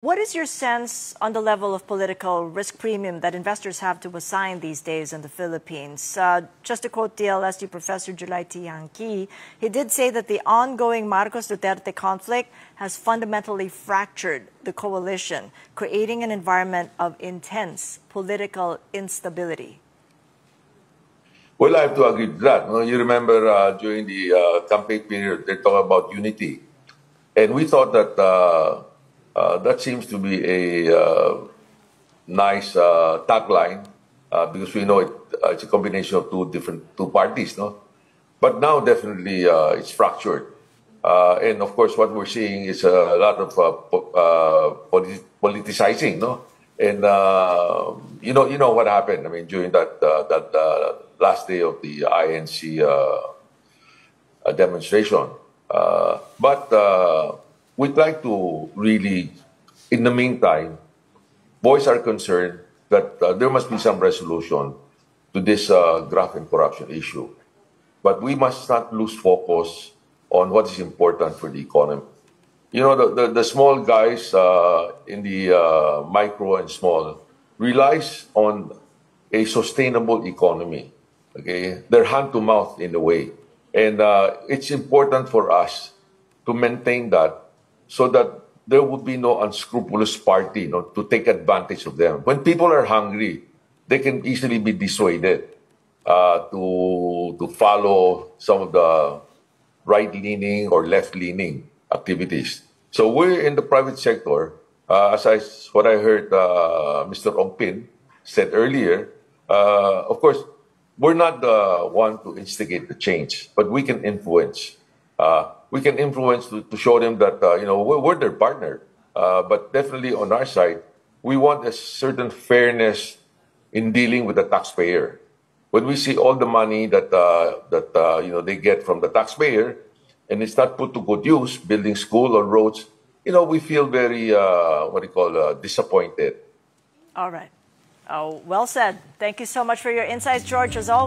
What is your sense on the level of political risk premium that investors have to assign these days in the Philippines? Just to quote DLSU Professor Julay Tiangki, he did say that the ongoing Marcos-Duterte conflict has fundamentally fractured the coalition, creating an environment of intense political instability. Well, I have to agree with that. You remember during the campaign period, they talked about unity. And we thought that that seems to be a nice tagline because we know it's a combination of two parties, no? But now definitely it's fractured. And of course, what we're seeing is a lot of politicizing, no? And you know what happened. I mean, during that last day of the INC demonstration. But we'd like to really, in the meantime, voice our concern that there must be some resolution to this graft and corruption issue. But we must not lose focus on what is important for the economy. You know, the small guys in the micro and small relies on a sustainable economy. Okay, they're hand to mouth in a way, and it's important for us to maintain that so that there would be no unscrupulous party, to take advantage of them. When people are hungry, they can easily be dissuaded to follow some of the right-leaning or left-leaning activities. So we're in the private sector, what I heard Mr. Ong Pin said earlier. Of course, we're not the one to instigate the change, but we can influence. We can influence to show them that we're their partner. But definitely on our side, we want a certain fairness in dealing with the taxpayer. When we see all the money that they get from the taxpayer, and it's not put to good use, building school or roads, we feel very disappointed. All right. Oh, well said. Thank you so much for your insights, George, as always.